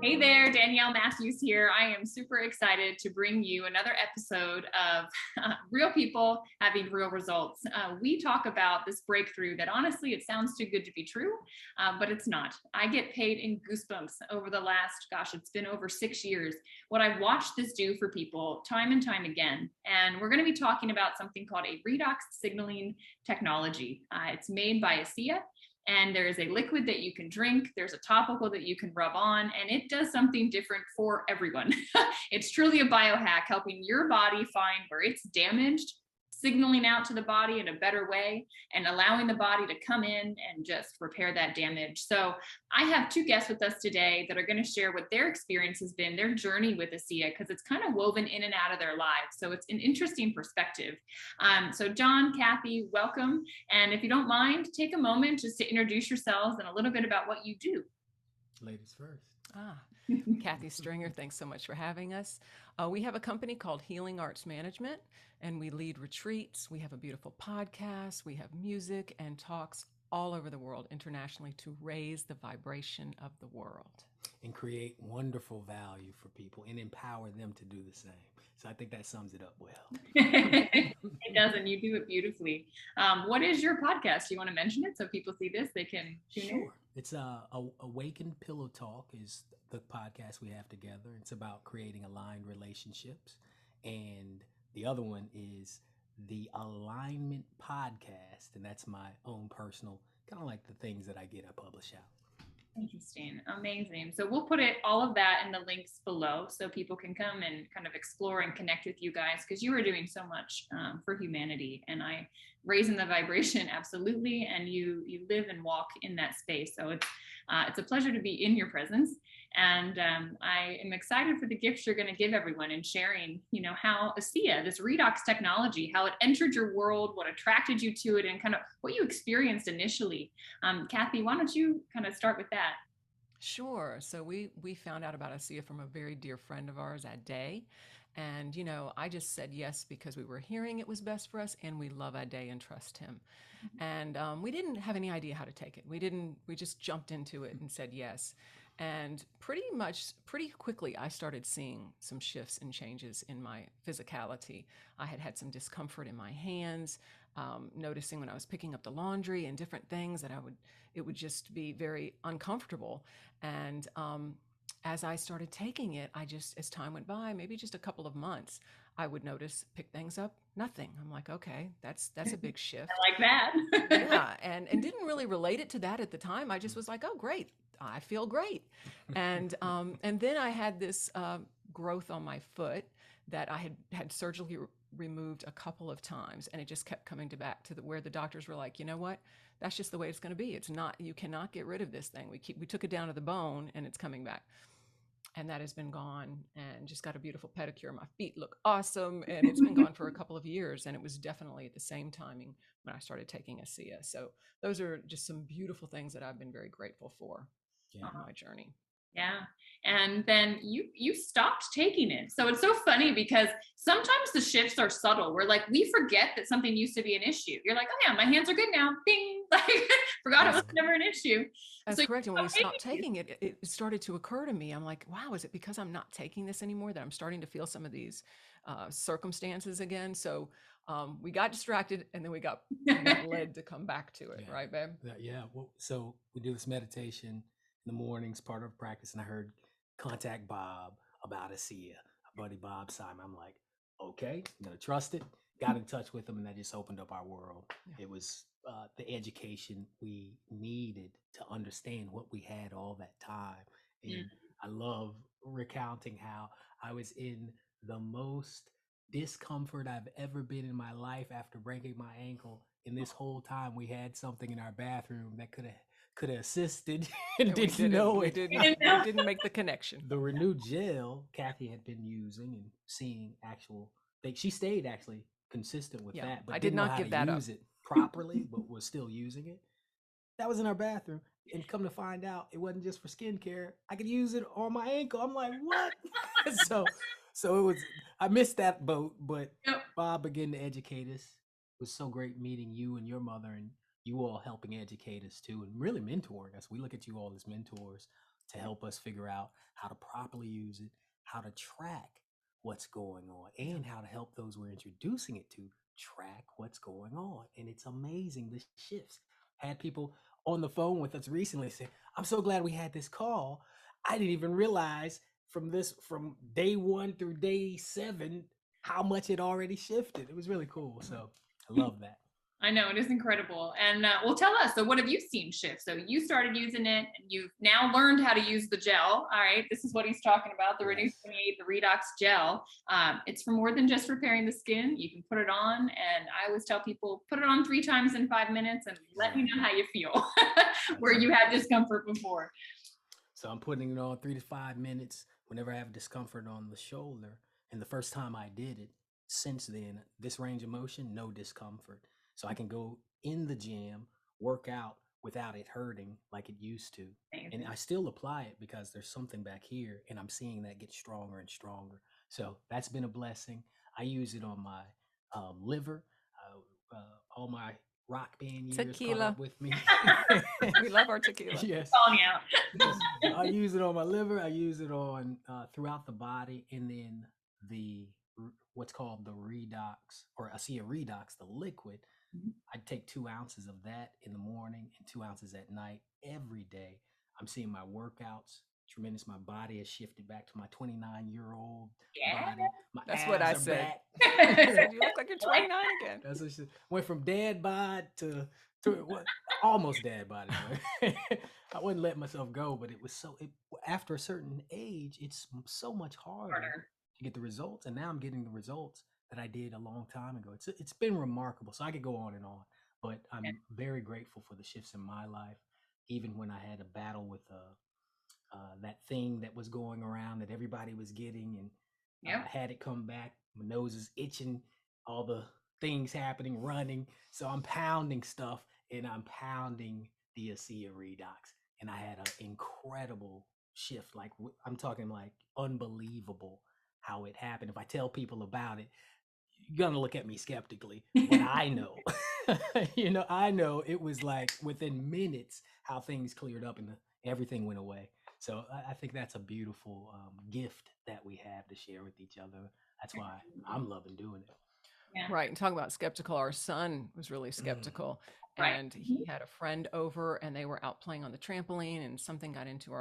Hey there, Danielle Matthews here. I am super excited to bring you another episode of Real People Having Real Results. We talk about this breakthrough that honestly, it sounds too good to be true, but it's not. I get paid in goosebumps over the last, it's been over 6 years. What I've watched this do for people time and time again. And we're going to be talking about something called a redox signaling technology. It's made by ASEA. And there is a liquid that you can drink. There's a topical that you can rub on, and it does something different for everyone. It's truly a biohack, helping your body find where it's damaged, signaling out to the body in a better way, and allowing the body to come in and just repair that damage. So I have two guests with us today that are going to share what their experience has been, their journey with ASEA, because it's kind of woven in and out of their lives. So it's an interesting perspective. So John, Kathy, welcome. And if you don't mind, take a moment just to introduce yourselves and a little bit about what you do. Ladies first. Kathy Stringer, thanks so much for having us. We have a company called Healing Arts Management, and we lead retreats. We have a beautiful podcast. We have music and talks all over the world internationally to raise the vibration of the world. And create wonderful value for people and empower them to do the same. So I think that sums it up well. It does, and you do it beautifully. What is your podcast? Do you want to mention it so people see this? They can tune in. Sure. It's Awakened Pillow Talk is the podcast we have together. It's about creating aligned relationships. And the other one is the Alignment Podcast. And that's my own personal, kind of like the things that I publish out. Interesting. Amazing. So we'll put all of that in the links below so people can come and kind of explore and connect with you guys, because you are doing so much for humanity, and I raising the vibration, absolutely. And you live and walk in that space. So it's a pleasure to be in your presence. And I am excited for the gifts you're going to give everyone and sharing, how ASEA, this redox technology, how it entered your world, what attracted you to it, and kind of what you experienced initially. Kathy, why don't you kind of start with that? Sure. So we found out about ASEA from a very dear friend of ours that day. And, I just said yes because we were hearing it was best for us, and we love Ade and trust him. And we didn't have any idea how to take it. We just jumped into it and said yes. And pretty quickly, I started seeing some shifts and changes in my physicality. I had some discomfort in my hands, noticing when I was picking up the laundry and different things that it would just be very uncomfortable. And as I started taking it, as time went by, maybe just a couple of months, I would pick things up, nothing. I'm like, okay, that's a big shift. I like that. Yeah, and didn't really relate it to that at the time. I just was like, oh, great, I feel great. And then I had this growth on my foot that I had surgically removed a couple of times, and it just kept coming back to where the doctors were like, you know what, that's just the way it's going to be. It's not, you cannot get rid of this thing. We took it down to the bone, and it's coming back. And that has been gone, and just got a beautiful pedicure. My feet look awesome, and it's been gone for a couple of years. And it was definitely at the same timing when I started taking ASEA. So those are just some beautiful things that I've been very grateful for on my journey. Yeah. And then you stopped taking it. So it's so funny because sometimes the shifts are subtle. We're like, we forget that something used to be an issue. You're like, oh yeah, my hands are good now. Bing. Like, forgot it was never an issue. That's correct. And when we stopped taking it, it started to occur to me. I'm like, wow, is it because I'm not taking this anymore that I'm starting to feel some of these circumstances again? So we got distracted, and then we got led to come back to it. Yeah. Right, babe? Yeah. Well, so we do this meditation in the mornings, part of practice, and I heard contact Bob about ASEA, our buddy Bob Simon. I'm like, okay, I'm gonna trust it. Got in touch with him, and that just opened up our world. Yeah. It was the education we needed to understand what we had all that time. And I love recounting how I was in the most discomfort I've ever been in my life after breaking my ankle. And this whole time we had something in our bathroom that could have assisted and didn't know it. We didn't make the connection. The renewed gel Kathy had been using and seeing she stayed actually consistent with that, but I did not give that up. Use it properly, but was still using it. That was in our bathroom, and come to find out, it wasn't just for skincare. I could use it on my ankle. I'm like, what? so it was. I missed that boat, but Bob began to educate us. It was so great meeting you and your mother, and you all helping educate us too, and really mentoring us. We look at you all as mentors to help us figure out how to properly use it, how to track what's going on, and how to help those we're introducing it to track what's going on. And it's amazing the shifts. Had people on the phone with us recently say, I'm so glad we had this call. I didn't even realize from day one through day 7 how much it already shifted. It was really cool. So I love that. I know, it is incredible. And well, tell us, so what have you seen shift? So you started using it and you've now learned how to use the gel. All right. This is what he's talking about, the Renew Yes. 28, the Redox gel. It's for more than just repairing the skin. You can put it on. And I always tell people, put it on 3 times in 5 minutes and let me know how you feel where you had discomfort before. So I'm putting it on 3 to 5 minutes whenever I have discomfort on the shoulder. And the first time I did it, since then, this range of motion, no discomfort. So I can go in the gym, work out without it hurting like it used to. And I still apply it because there's something back here and I'm seeing that get stronger and stronger. So that's been a blessing. I use it on my liver, all my rock band years caught Tequila. up with me. We love our tequila. Yes. Calling you out. I use it on my liver. I use it on throughout the body, and then the what's called the Redox or ASEA Redox, the liquid. I take 2 ounces of that in the morning and 2 ounces at night every day. I'm seeing my workouts tremendous. My body has shifted back to my 29-year-old body. My That's abs what I are said. back. I said, you look like you're 29 again. That's what she went from dad bod to what, almost dad body. I wouldn't let myself go, but it was after a certain age, it's so much harder to get the results. And now I'm getting the results that I did a long time ago. It's been remarkable. So I could go on and on, but I'm very grateful for the shifts in my life. Even when I had a battle with that thing that was going around that everybody was getting, and had it come back, my nose is itching, all the things happening, running. So I'm pounding stuff, and I'm pounding the ASEA Redox, and I had an incredible shift. Like I'm talking like unbelievable how it happened. If I tell people about it, you're gonna look at me skeptically, but I know. I know it was like within minutes how things cleared up and everything went away. So I think that's a beautiful gift that we have to share with each other. That's why I'm loving doing it. Yeah. Right. And talking about skeptical, our son was really skeptical. And he had a friend over and they were out playing on the trampoline and something got into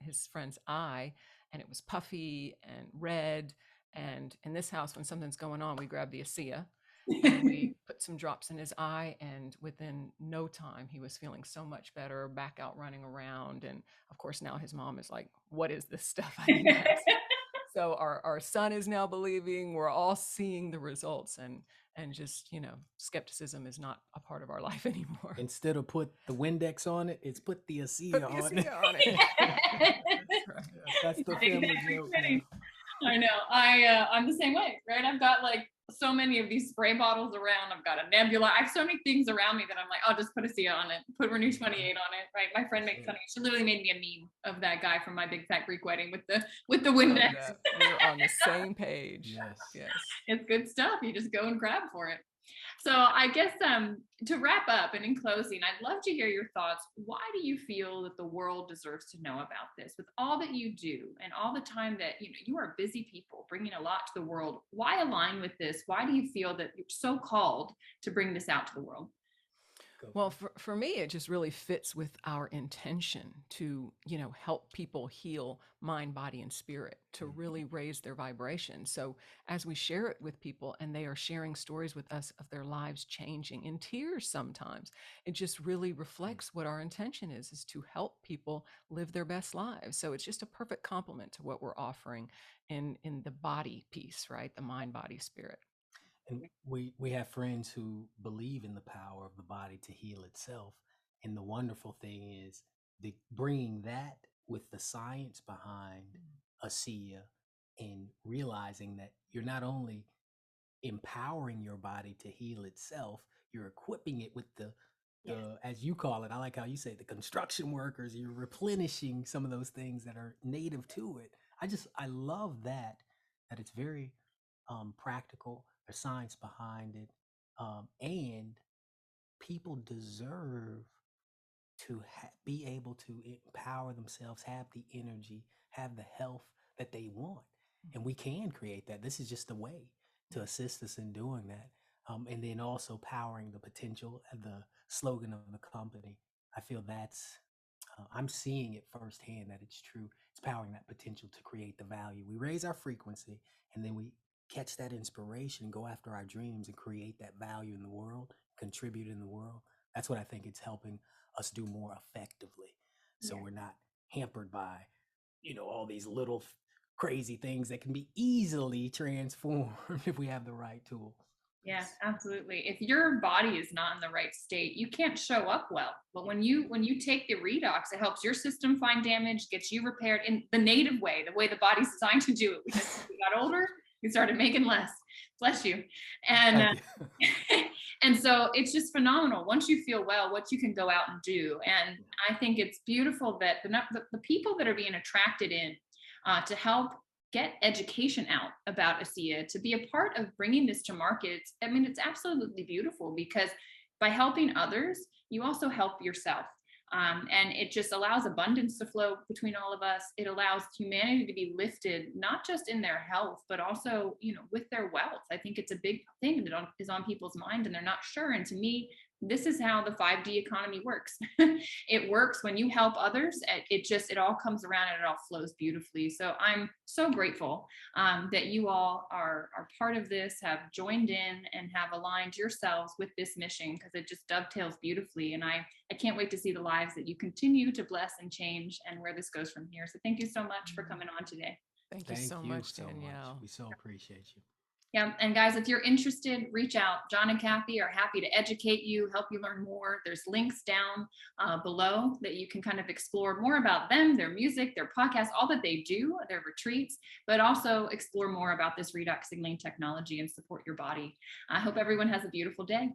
his friend's eye, and it was puffy and red. And in this house, when something's going on, we grab the ASEA and we put some drops in his eye, and within no time he was feeling so much better, back out running around. And of course now his mom is like, what is this stuff? I didn't have. So our son is now believing. We're all seeing the results, and just, skepticism is not a part of our life anymore. Instead of put the Windex on it, it's put the ASEA on it. That's right. That's the family joke now. I know. I'm the same way, right? I've got like so many of these spray bottles around. I've got a nebula. I have so many things around me that I'm like, I'll just put ASEA on it, put Renew 28 on it, right? My friend makes fun of me. She literally made me a meme of that guy from my big fat Greek wedding with the Windex. We're on the same page. Yes. It's good stuff. You just go and grab for it. So I guess to wrap up and in closing, I'd love to hear your thoughts. Why do you feel that the world deserves to know about this? With all that you do and all the time that you are busy people bringing a lot to the world, why align with this? Why do you feel that you're so called to bring this out to the world? Well, for me, it just really fits with our intention to, help people heal mind, body, and spirit, to really raise their vibration. So as we share it with people and they are sharing stories with us of their lives changing in tears sometimes, it just really reflects what our intention is to help people live their best lives. So it's just a perfect complement to what we're offering in the body piece, right? The mind, body, spirit. And we have friends who believe in the power of the body to heal itself. And the wonderful thing is bringing that with the science behind ASEA, and realizing that you're not only empowering your body to heal itself, you're equipping it with the as you call it, I like how you say the construction workers, you're replenishing some of those things that are native to it. I love that it's very practical. There's science behind it, and people deserve to be able to empower themselves, have the energy, have the health that they want. And we can create that. This is just a way to assist us in doing that. And then also powering the potential, the slogan of the company. I feel I'm seeing it firsthand that it's true. It's powering that potential to create the value. We raise our frequency and then we catch that inspiration, go after our dreams and create that value in the world, contribute in the world. That's what I think it's helping us do more effectively. So Yeah. we're not hampered by, all these little crazy things that can be easily transformed if we have the right tools. Yeah, absolutely. If your body is not in the right state, you can't show up well. But when you take the Redox, it helps your system find damage, gets you repaired in the native way, the way the body's designed to do it. We just we got older, we started making less. Bless you. And and so it's just phenomenal. Once you feel well, what you can go out and do. And I think it's beautiful that the people that are being attracted in to help get education out about ASEA, to be a part of bringing this to markets. I mean, it's absolutely beautiful because by helping others, you also help yourself. And it just allows abundance to flow between all of us. It allows humanity to be lifted, not just in their health, but also, with their wealth. I think it's a big thing that is on people's mind and they're not sure. And to me, this is how the 5D economy works. It works when you help others. It all comes around and it all flows beautifully. So I'm so grateful that you all are part of this, have joined in and have aligned yourselves with this mission, because it just dovetails beautifully. And I can't wait to see the lives that you continue to bless and change and where this goes from here. So thank you so much for coming on today. Thank you so much, Danielle. We so appreciate you. Yeah. And guys, if you're interested, reach out. John and Kathy are happy to educate you, help you learn more. There's links down below that you can kind of explore more about them, their music, their podcasts, all that they do, their retreats, but also explore more about this redox signaling technology and support your body. I hope everyone has a beautiful day.